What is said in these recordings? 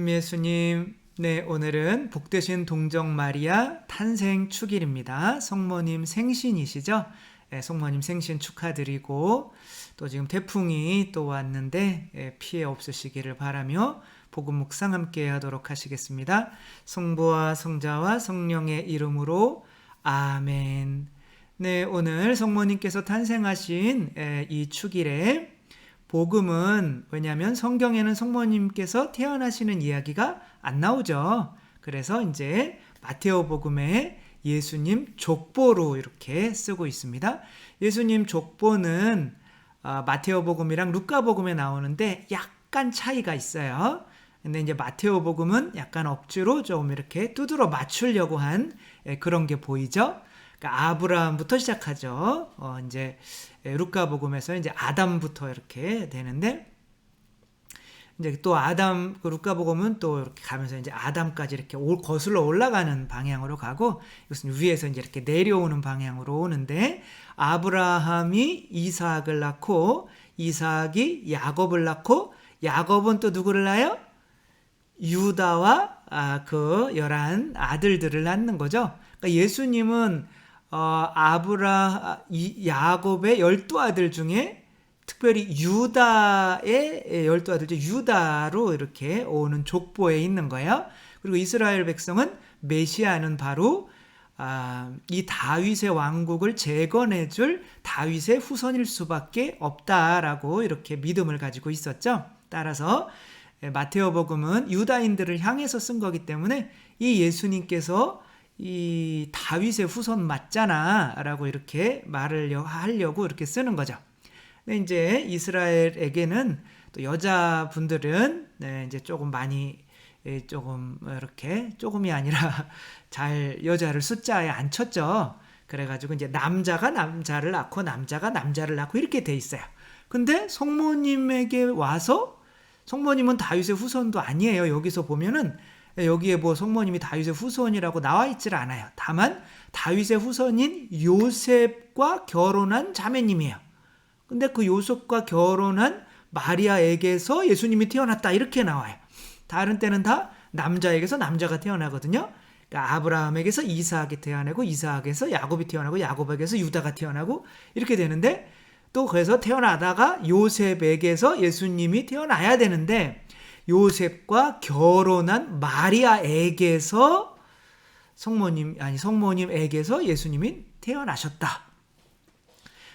예수님, 네, 오늘은 복되신 동정 마리아 탄생 축일입니다. 성모님 생신이시죠? 네, 성모님 생신 축하드리고 또 지금 태풍이 또 왔는데 피해 없으시기를 바라며 복음 묵상 함께 하도록 하시겠습니다. 성부와 성자와 성령의 이름으로 아멘. 네, 오늘 성모님께서 탄생하신 이 축일에 복음은 왜냐하면 성경에는 성모님께서 태어나시는 이야기가 안 나오죠. 그래서 이제 마테오 복음에 예수님 족보로 이렇게 쓰고 있습니다. 예수님 족보는 마테오 복음이랑 루카 복음에 나오는데 약간 차이가 있어요. 근데 이제 마테오 복음은 약간 억지로 좀 이렇게 두드러 맞추려고 한 그런 게 보이죠. 그러니까 아브라함부터 시작하죠. 이제 루카 복음에서 이제 아담부터 이렇게 되는데 이제 또 아담 루카 복음은 또 이렇게 가면서 이제 아담까지 이렇게 거슬러 올라가는 방향으로 가고 이것은 위에서 이제 이렇게 내려오는 방향으로 오는데 아브라함이 이삭을 낳고 이삭이 야곱을 낳고 야곱은 또 누구를 낳아요? 유다와 그 11 아들들을 낳는 거죠. 그러니까 예수님은 야곱의 12아들 중에 특별히 유다의 12아들 중 유다로 이렇게 오는 족보에 있는 거예요. 그리고 이스라엘 백성은 메시아는 바로 이 다윗의 왕국을 재건해줄 다윗의 후손일 수밖에 없다라고 이렇게 믿음을 가지고 있었죠. 따라서 마테오 복음은 유다인들을 향해서 쓴 거기 때문에 이 예수님께서 이 다윗의 후손 맞잖아 라고 이렇게 말을 하려고 이렇게 쓰는 거죠. 근데 이제 이스라엘에게는 또 여자분들은 이제 조금 많이 조금 이렇게 조금이 아니라 잘 여자를 숫자에 안 쳤죠. 그래가지고 이제 남자가 남자를 낳고 남자가 남자를 낳고 이렇게 돼 있어요. 근데 성모님에게 와서 성모님은 다윗의 후손도 아니에요. 여기서 보면은 여기에 뭐 성모님이 다윗의 후손이라고 나와 있질 않아요. 다만 다윗의 후손인 요셉과 결혼한 자매님이에요. 근데 그 요셉과 결혼한 마리아에게서 예수님이 태어났다 이렇게 나와요. 다른 때는 다 남자에게서 남자가 태어나거든요. 그러니까 아브라함에게서 이삭이 태어나고 이삭에서 야곱이 태어나고 야곱에게서 유다가 태어나고 이렇게 되는데 또 그래서 태어나다가 요셉에게서 예수님이 태어나야 되는데 요셉과 결혼한 마리아에게서 성모님에게서 예수님이 태어나셨다.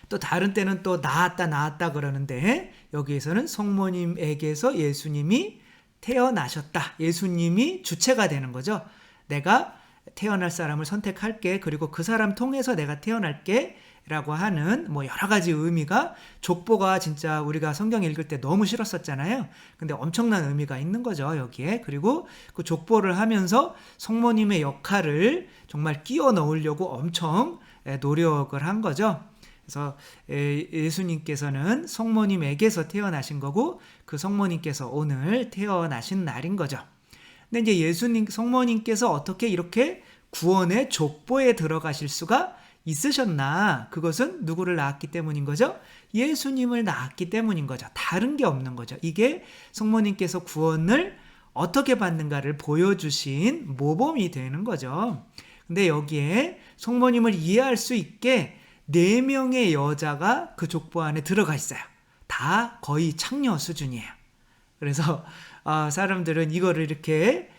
또 다른 때는 또 낳았다 그러는데 여기에서는 성모님에게서 예수님이 태어나셨다. 예수님이 주체가 되는 거죠. 내가 태어날 사람을 선택할게. 그리고 그 사람 통해서 내가 태어날게. 라고 하는 뭐 여러 가지 의미가 족보가 진짜 우리가 성경 읽을 때 너무 싫었었잖아요. 근데 엄청난 의미가 있는 거죠, 여기에. 그리고 그 족보를 하면서 성모님의 역할을 정말 끼워 넣으려고 엄청 노력을 한 거죠. 그래서 예수님께서는 성모님에게서 태어나신 거고 그 성모님께서 오늘 태어나신 날인 거죠. 근데 이제 성모님께서 어떻게 이렇게 구원의 족보에 들어가실 수가 있으셨나? 그것은 누구를 낳았기 때문인 거죠? 예수님을 낳았기 때문인 거죠. 다른 게 없는 거죠. 이게 성모님께서 구원을 어떻게 받는가를 보여주신 모범이 되는 거죠. 근데 여기에 성모님을 이해할 수 있게 4명의 여자가 그 족보 안에 들어가 있어요. 다 거의 창녀 수준이에요. 그래서 사람들은 이거를 이렇게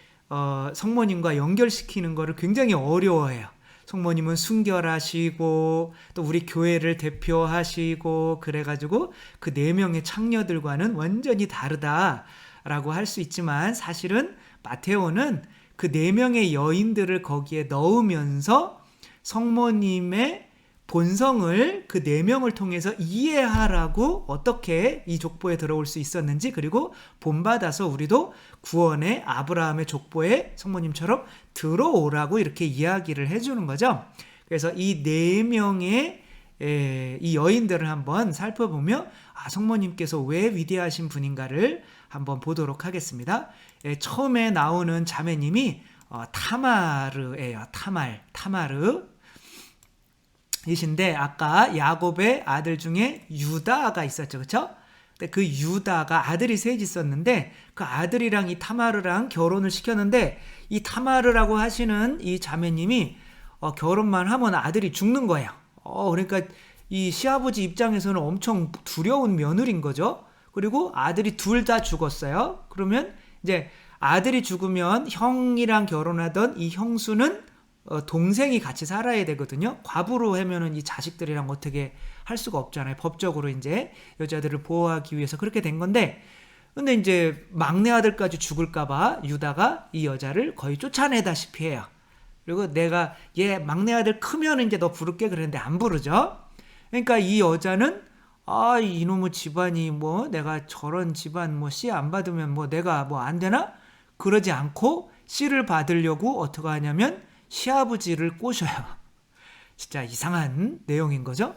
성모님과 연결시키는 거를 굉장히 어려워해요. 성모님은 순결하시고 또 우리 교회를 대표하시고 그래가지고 그 4명의 창녀들과는 완전히 다르다라고 할 수 있지만 사실은 마테오는 그 4명의 여인들을 거기에 넣으면서 성모님의 본성을 그 4명을 통해서 이해하라고 어떻게 이 족보에 들어올 수 있었는지 그리고 본받아서 우리도 구원의 아브라함의 족보에 성모님처럼 들어오라고 이렇게 이야기를 해주는 거죠. 그래서 이 4명의 이 여인들을 한번 살펴보며 성모님께서 왜 위대하신 분인가를 한번 보도록 하겠습니다. 처음에 나오는 자매님이 타마르예요. 타마르. 이신데 아까 야곱의 아들 중에 유다가 있었죠. 그렇죠? 근데 그 유다가 아들이 셋 있었는데 그 아들이랑 이 타마르랑 결혼을 시켰는데 이 타마르라고 하시는 이 자매님이 결혼만 하면 아들이 죽는 거예요. 그러니까 이 시아버지 입장에서는 엄청 두려운 며느리인 거죠. 그리고 아들이 둘 다 죽었어요. 그러면 이제 아들이 죽으면 형이랑 결혼하던 이 형수는 동생이 같이 살아야 되거든요. 과부로 하면은 이 자식들이랑 어떻게 할 수가 없잖아요. 법적으로 이제 여자들을 보호하기 위해서 그렇게 된 건데, 근데 이제 막내 아들까지 죽을까봐 유다가 이 여자를 거의 쫓아내다시피 해요. 그리고 내가 얘 막내 아들 크면 이제 너 부를게 그랬는데 안 부르죠. 그러니까 이 여자는 이놈의 집안이 뭐 내가 저런 집안 뭐 씨 안 받으면 뭐 내가 뭐 안 되나? 그러지 않고 씨를 받으려고 어떻게 하냐면 시아버지를 꼬셔요. 진짜 이상한 내용인 거죠.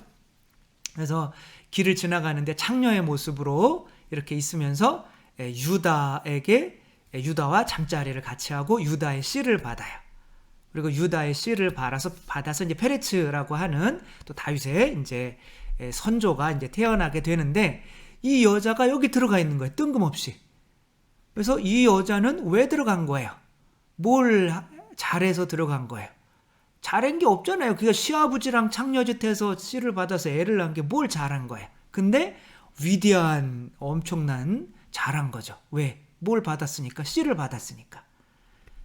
그래서 길을 지나가는데 창녀의 모습으로 이렇게 있으면서 유다와 잠자리를 같이 하고 유다의 씨를 받아요. 그리고 유다의 씨를 받아서 이제 페레츠라고 하는 또 다윗의 이제 선조가 이제 태어나게 되는데, 이 여자가 여기 들어가 있는 거예요. 뜬금없이. 그래서 이 여자는 왜 들어간 거예요? 뭘 잘해서 들어간 거예요? 잘한 게 없잖아요. 그가 시아버지랑 창녀짓해서 씨를 받아서 애를 낳은 게 뭘 잘한 거예요? 근데 위대한 엄청난 잘한 거죠. 왜? 뭘 받았으니까? 씨를 받았으니까.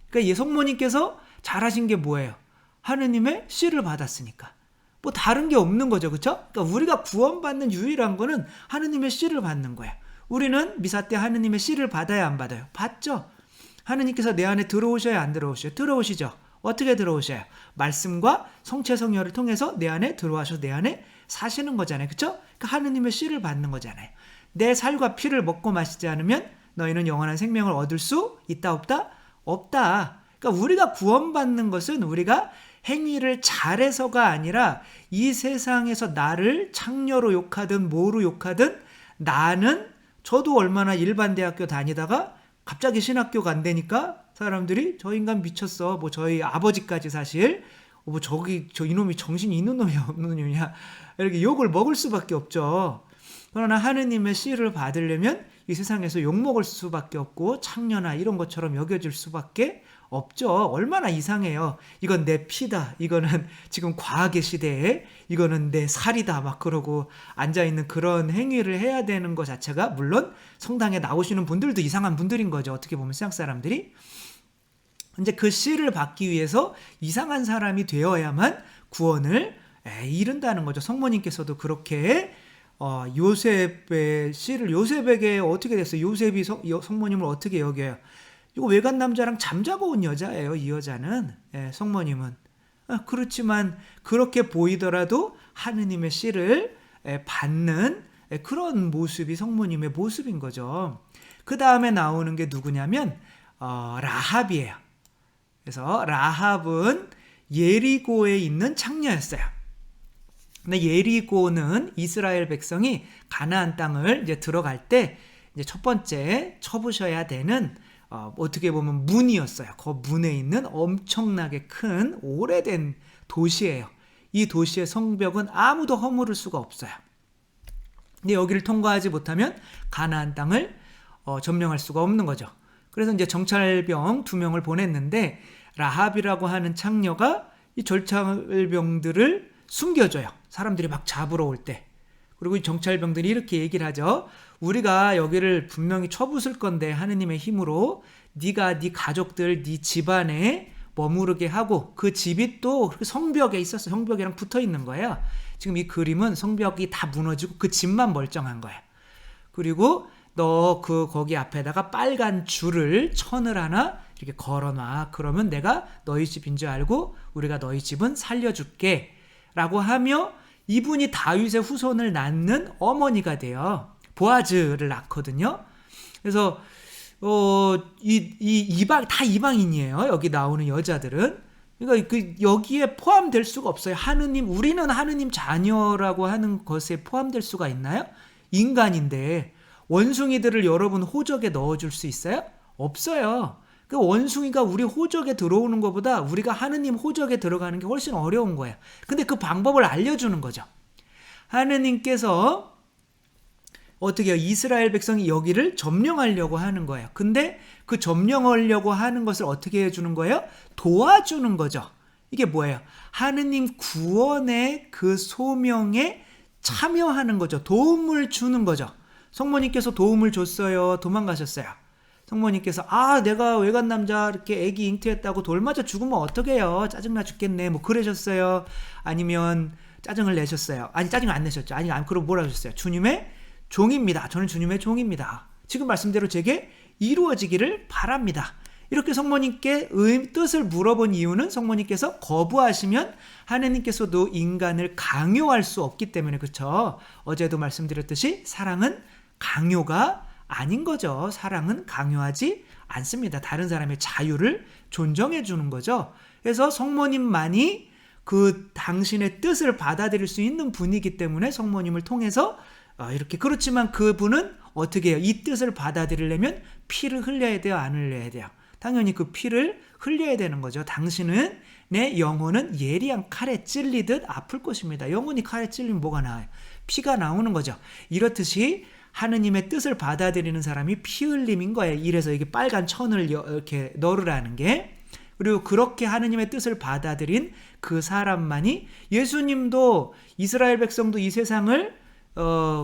그러니까 성모님께서 잘하신 게 뭐예요? 하느님의 씨를 받았으니까. 뭐 다른 게 없는 거죠. 그렇죠? 그러니까 우리가 구원받는 유일한 거는 하느님의 씨를 받는 거예요. 우리는 미사 때 하느님의 씨를 받아야 안 받아요? 받죠. 하느님께서 내 안에 들어오셔야 안 들어오셔요? 들어오시죠. 어떻게 들어오셔요? 말씀과 성체 성령을 통해서 내 안에 들어와서 내 안에 사시는 거잖아요. 그렇죠? 그러니까 하느님의 씨를 받는 거잖아요. 내 살과 피를 먹고 마시지 않으면 너희는 영원한 생명을 얻을 수 있다 없다? 없다. 그러니까 우리가 구원받는 것은 우리가 행위를 잘해서가 아니라 이 세상에서 나를 창녀로 욕하든 뭐로 욕하든 저도 얼마나 일반 대학교 다니다가 갑자기 신학교 간다니까 사람들이 저 인간 미쳤어. 뭐 저희 아버지까지 사실 뭐 저 이놈이 정신이 있는 놈이 없는 놈이냐 이렇게 욕을 먹을 수밖에 없죠. 그러나 하느님의 씨를 받으려면 이 세상에서 욕먹을 수밖에 없고 창녀나 이런 것처럼 여겨질 수밖에 없죠. 얼마나 이상해요. 이건 내 피다. 이거는 지금 과학의 시대에 이거는 내 살이다. 막 그러고 앉아있는 그런 행위를 해야 되는 것 자체가 물론 성당에 나오시는 분들도 이상한 분들인 거죠. 어떻게 보면 서양 사람들이. 이제 그 씨를 받기 위해서 이상한 사람이 되어야만 구원을 이룬다는 거죠. 성모님께서도 그렇게 요셉의 씨를 요셉에게 어떻게 됐어요? 요셉이 성모님을 어떻게 여겨요? 이거 외간 남자랑 잠자고 온 여자예요. 이 여자는 성모님은. 그렇지만 그렇게 보이더라도 하느님의 씨를 받는 그런 모습이 성모님의 모습인 거죠. 그 다음에 나오는 게 누구냐면 라합이에요. 그래서 라합은 예리고에 있는 창녀였어요. 근데 예리고는 이스라엘 백성이 가나안 땅을 이제 들어갈 때 이제 첫 번째 쳐부셔야 되는 어떻게 보면 문이었어요. 그 문에 있는 엄청나게 큰 오래된 도시예요. 이 도시의 성벽은 아무도 허물을 수가 없어요. 근데 여기를 통과하지 못하면 가나안 땅을 점령할 수가 없는 거죠. 그래서 이제 정찰병 2명을 보냈는데 라합이라고 하는 창녀가 이 정찰병들을 숨겨줘요. 사람들이 막 잡으러 올 때. 그리고 이 정찰병들이 이렇게 얘기를 하죠. 우리가 여기를 분명히 쳐부술 건데 하느님의 힘으로 네가 네 가족들 네 집안에 머무르게 하고 그 집이 또 성벽에 있었어. 성벽이랑 붙어 있는 거예요. 지금 이 그림은 성벽이 다 무너지고 그 집만 멀쩡한 거예요. 그리고 너 거기 앞에다가 빨간 줄을 천을 하나 이렇게 걸어놔. 그러면 내가 너희 집인 줄 알고 우리가 너희 집은 살려줄게. 라고 하며 이분이 다윗의 후손을 낳는 어머니가 돼요. 보아즈를 낳거든요. 그래서 다 이방인이에요. 여기 나오는 여자들은. 그러니까 여기에 포함될 수가 없어요. 우리는 하느님 자녀라고 하는 것에 포함될 수가 있나요? 인간인데 원숭이들을 여러분 호적에 넣어줄 수 있어요? 없어요. 그 원숭이가 우리 호적에 들어오는 것보다 우리가 하느님 호적에 들어가는 게 훨씬 어려운 거예요. 근데 그 방법을 알려주는 거죠. 하느님께서 어떻게 해요? 이스라엘 백성이 여기를 점령하려고 하는 거예요. 근데 그 점령하려고 하는 것을 어떻게 해주는 거예요? 도와주는 거죠. 이게 뭐예요? 하느님 구원의 그 소명에 참여하는 거죠. 도움을 주는 거죠. 성모님께서 도움을 줬어요. 도망가셨어요. 성모님께서 내가 외간 남자 이렇게 애기 잉태했다고 돌 맞아 죽으면 어떡해요? 짜증나 죽겠네. 뭐 그러셨어요? 아니면 짜증을 내셨어요? 아니 짜증 안 내셨죠. 아니 그럼 뭐라 하셨어요? 주님의 종입니다. 저는 주님의 종입니다. 지금 말씀대로 제게 이루어지기를 바랍니다. 이렇게 성모님께 뜻을 물어본 이유는 성모님께서 거부하시면 하느님께서도 인간을 강요할 수 없기 때문에, 그렇죠? 어제도 말씀드렸듯이 사랑은 강요가 아닌 거죠. 사랑은 강요하지 않습니다. 다른 사람의 자유를 존중해 주는 거죠. 그래서 성모님만이 그 당신의 뜻을 받아들일 수 있는 분이기 때문에 성모님을 통해서 이렇게, 그렇지만 그분은 어떻게 해요? 이 뜻을 받아들이려면 피를 흘려야 돼요? 안 흘려야 돼요? 당연히 그 피를 흘려야 되는 거죠. 당신은, 내 영혼은 예리한 칼에 찔리듯 아플 것입니다. 영혼이 칼에 찔리면 뭐가 나와요? 피가 나오는 거죠. 이렇듯이 하느님의 뜻을 받아들이는 사람이 피 흘림인 거예요. 이래서 이게 빨간 천을 이렇게 넣으라는 게. 그리고 그렇게 하느님의 뜻을 받아들인 그 사람만이, 예수님도 이스라엘 백성도 이 세상을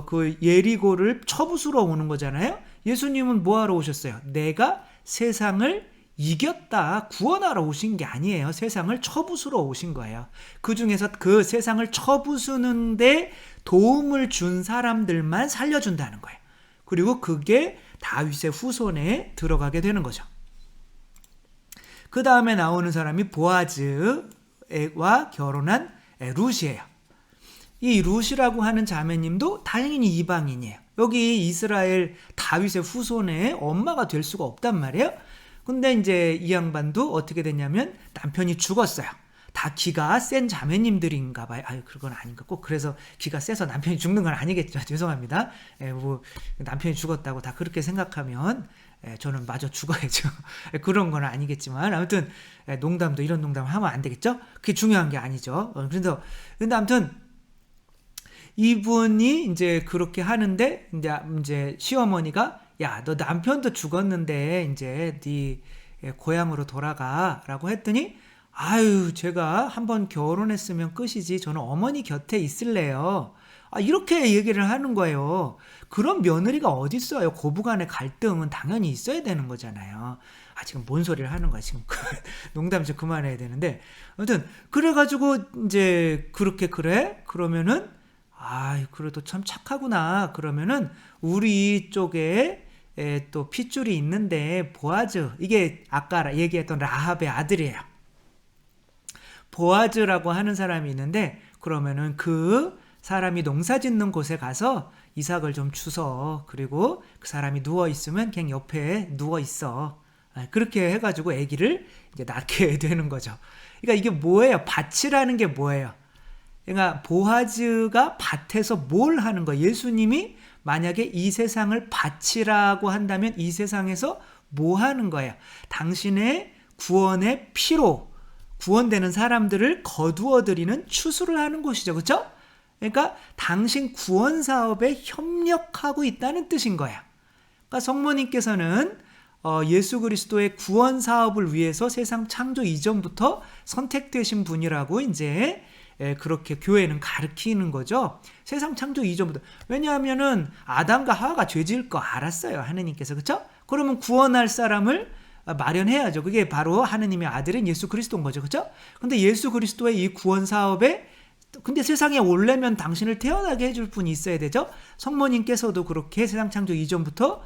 그 예리고를 쳐부수러 오는 거잖아요. 예수님은 뭐하러 오셨어요? 내가 세상을 이겼다, 구원하러 오신 게 아니에요. 세상을 쳐부수러 오신 거예요. 그 중에서 그 세상을 쳐부수는데 도움을 준 사람들만 살려준다는 거예요. 그리고 그게 다윗의 후손에 들어가게 되는 거죠. 그 다음에 나오는 사람이 보아즈와 결혼한 룻이에요. 이 룻이라고 하는 자매님도 당연히 이방인이에요. 여기 이스라엘 다윗의 후손의 엄마가 될 수가 없단 말이에요. 근데 이제 이 양반도 어떻게 됐냐면 남편이 죽었어요. 다 기가 센 자매님들인가 봐요. 그건 아닌가. 꼭 그래서 기가 세서 남편이 죽는 건 아니겠죠. 죄송합니다. 뭐 남편이 죽었다고 다 그렇게 생각하면 저는 마저 죽어야죠. 그런 건 아니겠지만, 아무튼 농담도 이런 농담을 하면 안 되겠죠. 그게 중요한 게 아니죠. 근데 아무튼 이분이 이제 그렇게 하는데, 이제 시어머니가, 야, 너 남편도 죽었는데 이제 네 고향으로 돌아가라고 했더니, 제가 한번 결혼했으면 끝이지, 저는 어머니 곁에 있을래요. 이렇게 얘기를 하는 거예요. 그런 며느리가 어디 있어요? 고부간의 갈등은 당연히 있어야 되는 거잖아요. 지금 뭔 소리를 하는 거야 지금. 농담 좀 그만해야 되는데, 아무튼 그래가지고 이제 그렇게, 그래? 그러면은 그래도 참 착하구나. 그러면은 우리 쪽에 또 핏줄이 있는데, 보아즈, 이게 아까 얘기했던 라합의 아들이에요. 보아즈라고 하는 사람이 있는데, 그러면은 그 사람이 농사 짓는 곳에 가서 이삭을 좀 주서, 그리고 그 사람이 누워 있으면 그냥 옆에 누워 있어. 그렇게 해가지고 아기를 이제 낳게 되는 거죠. 그러니까 이게 뭐예요? 밭이라는 게 뭐예요? 그러니까 보아즈가 밭에서 뭘 하는 거예요? 예수님이 만약에 이 세상을 밭이라고 한다면 이 세상에서 뭐 하는 거예요? 당신의 구원의 피로 구원되는 사람들을 거두어들이는 추수를 하는 곳이죠. 그렇죠? 그러니까 당신 구원 사업에 협력하고 있다는 뜻인 거예요. 그러니까 성모님께서는 예수 그리스도의 구원 사업을 위해서 세상 창조 이전부터 선택되신 분이라고 이제 그렇게 교회는 가르치는 거죠. 세상 창조 이전부터. 왜냐하면은 아담과 하와가 죄 지을 거 알았어요. 하느님께서. 그렇죠? 그러면 구원할 사람을 마련해야죠. 그게 바로 하느님의 아들인 예수 그리스도인 거죠. 그렇죠? 근데 예수 그리스도의 이 구원 사업에, 근데 세상에 오려면 당신을 태어나게 해줄 분이 있어야 되죠. 성모님께서도 그렇게 세상 창조 이전부터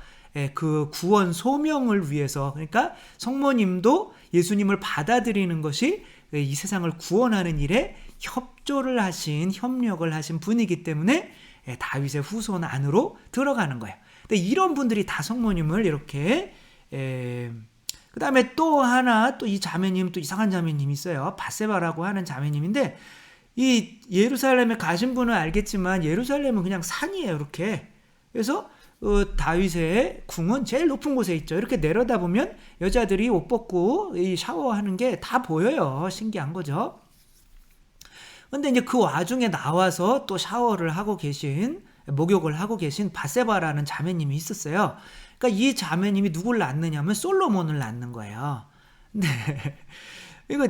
그 구원 소명을 위해서, 그러니까 성모님도 예수님을 받아들이는 것이 이 세상을 구원하는 일에 협조를 하신, 협력을 하신 분이기 때문에 다윗의 후손 안으로 들어가는 거예요. 근데 이런 분들이 다 성모님을 이렇게, 그 다음에 또 하나, 또 이 자매님, 또 이상한 자매님이 있어요. 바세바라고 하는 자매님인데, 이 예루살렘에 가신 분은 알겠지만 예루살렘은 그냥 산이에요. 이렇게. 그래서 다윗의 궁은 제일 높은 곳에 있죠. 이렇게 내려다보면 여자들이 옷 벗고 이 샤워하는 게 다 보여요. 신기한 거죠. 근데 이제 그 와중에 나와서 또 샤워를 하고 계신 목욕을 하고 계신 바세바라는 자매님이 있었어요. 그러니까 이 자매님이 누굴 낳느냐면 솔로몬을 낳는 거예요. 근데 이거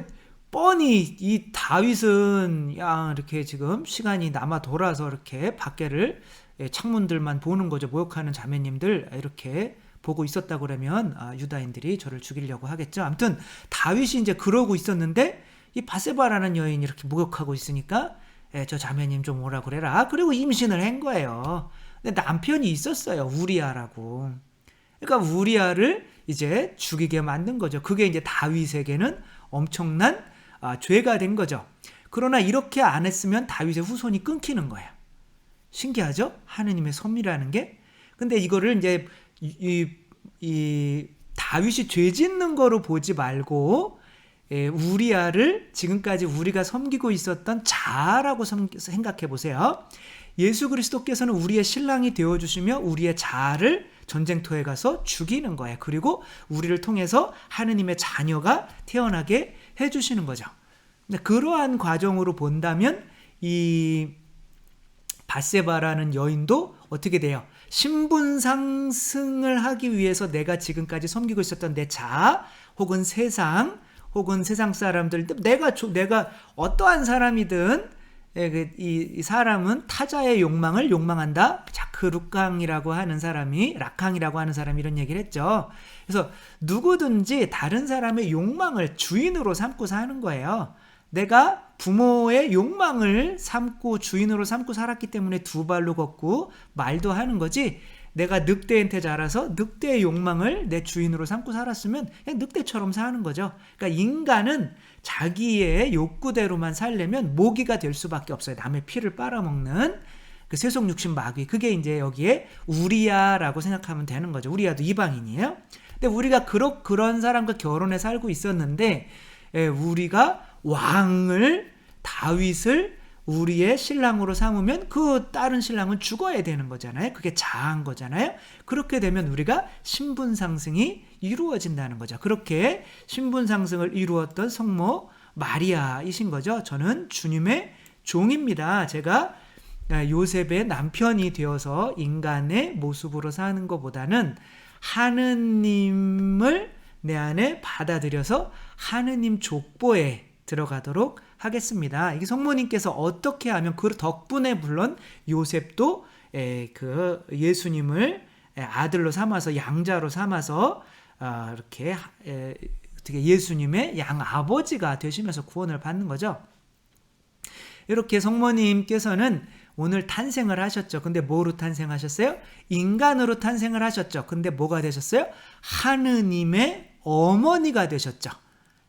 뻔히 이 다윗은 이렇게 지금 시간이 남아 돌아서 이렇게 밖에를 창문들만 보는 거죠. 목욕하는 자매님들 이렇게 보고 있었다 그러면 유다인들이 저를 죽이려고 하겠죠. 아무튼 다윗이 이제 그러고 있었는데 이 바세바라는 여인이 이렇게 목욕하고 있으니까 저 자매님 좀 오라 그래라. 그리고 임신을 한 거예요. 근데 남편이 있었어요. 우리아라고. 그러니까 우리아를 이제 죽이게 만든 거죠. 그게 이제 다윗에게는 엄청난 죄가 된 거죠. 그러나 이렇게 안 했으면 다윗의 후손이 끊기는 거예요. 신기하죠? 하느님의 섭리라는 게. 근데 이거를 이제 이 다윗이 죄 짓는 거로 보지 말고 우리아를 지금까지 우리가 섬기고 있었던 자라고 생각해 보세요. 예수 그리스도께서는 우리의 신랑이 되어주시며 우리의 자를 전쟁터에 가서 죽이는 거예요. 그리고 우리를 통해서 하느님의 자녀가 태어나게 해주시는 거죠. 근데 그러한 과정으로 본다면 이 바세바라는 여인도 어떻게 돼요? 신분 상승을 하기 위해서 내가 지금까지 섬기고 있었던 내 자 혹은 세상 혹은 세상 사람들, 내가 어떠한 사람이든 이 사람은 타자의 욕망을 욕망한다. 자크 락항이라고 하는 사람이 이런 얘기를 했죠. 그래서 누구든지 다른 사람의 욕망을 주인으로 삼고 사는 거예요. 내가 부모의 욕망을 삼고 주인으로 삼고 살았기 때문에 두 발로 걷고 말도 하는 거지, 내가 늑대한테 자라서 늑대의 욕망을 내 주인으로 삼고 살았으면 그냥 늑대처럼 사는 거죠. 그러니까 인간은 자기의 욕구대로만 살려면 모기가 될 수밖에 없어요. 남의 피를 빨아먹는 그 세속 육신 마귀. 그게 이제 여기에 우리아라고 생각하면 되는 거죠. 우리아도 이방인이에요. 근데 우리가 그런 사람과 결혼해 살고 있었는데 우리가 왕을 다윗을 우리의 신랑으로 삼으면 그 다른 신랑은 죽어야 되는 거잖아요. 그게 자한 거잖아요. 그렇게 되면 우리가 신분 상승이 이루어진다는 거죠. 그렇게 신분 상승을 이루었던 성모 마리아이신 거죠. 저는 주님의 종입니다. 제가 요셉의 남편이 되어서 인간의 모습으로 사는 것보다는 하느님을 내 안에 받아들여서 하느님 족보에 들어가도록 하겠습니다. 이게 성모님께서 어떻게 하면 그 덕분에 물론 요셉도 그 예수님을 아들로 삼아서 양자로 삼아서 이렇게 어떻게 예수님의 양아버지가 되시면서 구원을 받는 거죠. 이렇게 성모님께서는 오늘 탄생을 하셨죠. 근데 뭐로 탄생하셨어요? 인간으로 탄생을 하셨죠. 근데 뭐가 되셨어요? 하느님의 어머니가 되셨죠.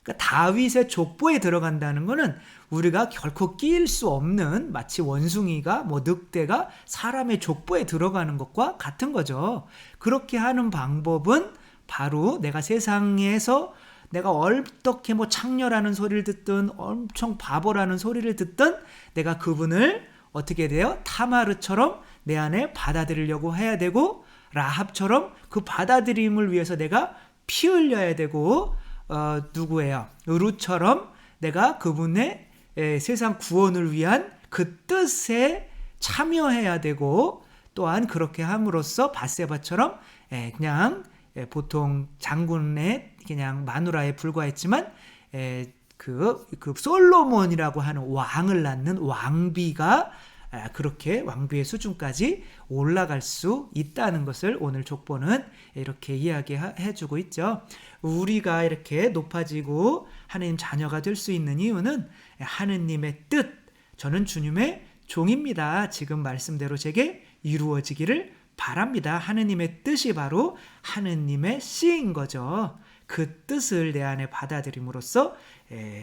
그러니까 다윗의 족보에 들어간다는 것은 우리가 결코 끼일 수 없는, 마치 원숭이가 늑대가 사람의 족보에 들어가는 것과 같은 거죠. 그렇게 하는 방법은 바로 내가 세상에서 내가 어떻게 창녀라는 소리를 듣든 엄청 바보라는 소리를 듣든 내가 그분을 어떻게 돼요? 타마르처럼 내 안에 받아들이려고 해야 되고, 라합처럼 그 받아들임을 위해서 내가 피 흘려야 되고, 누구예요? 룻처럼 내가 그분의 세상 구원을 위한 그 뜻에 참여해야 되고, 또한 그렇게 함으로써 바세바처럼 그냥 보통 장군의 그냥 마누라에 불과했지만 그 솔로몬이라고 하는 왕을 낳는 왕비가 그렇게 왕비의 수준까지 올라갈 수 있다는 것을 오늘 족보는 이렇게 이야기해주고 있죠. 우리가 이렇게 높아지고 하느님 자녀가 될 수 있는 이유는 하느님의 뜻, 저는 주님의 종입니다. 지금 말씀대로 제게 이루어지기를 바랍니다. 하느님의 뜻이 바로 하느님의 씨인 거죠. 그 뜻을 내 안에 받아들임으로써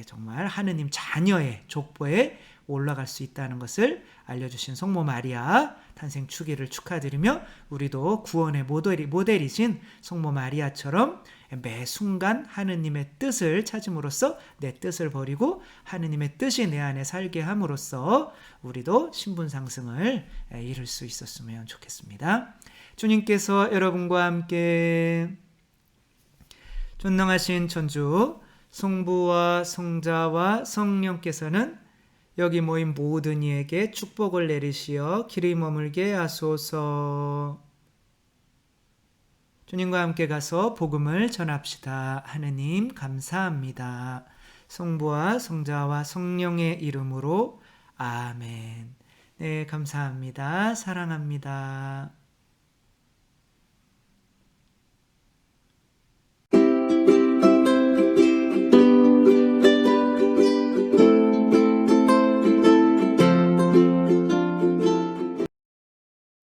정말 하느님 자녀의 족보에 올라갈 수 있다는 것을 알려주신 성모 마리아 탄생 주기를 축하드리며, 우리도 구원의 모델이신 성모 마리아처럼 매 순간 하느님의 뜻을 찾음으로써 내 뜻을 버리고 하느님의 뜻이 내 안에 살게 함으로써 우리도 신분 상승을 이룰 수 있었으면 좋겠습니다. 주님께서 여러분과 함께 전능하신 천주 성부와 성자와 성령께서는 여기 모인 모든 이에게 축복을 내리시어 길이 머물게 하소서. 주님과 함께 가서 복음을 전합시다. 하느님 감사합니다. 성부와 성자와 성령의 이름으로 아멘. 네, 감사합니다. 사랑합니다.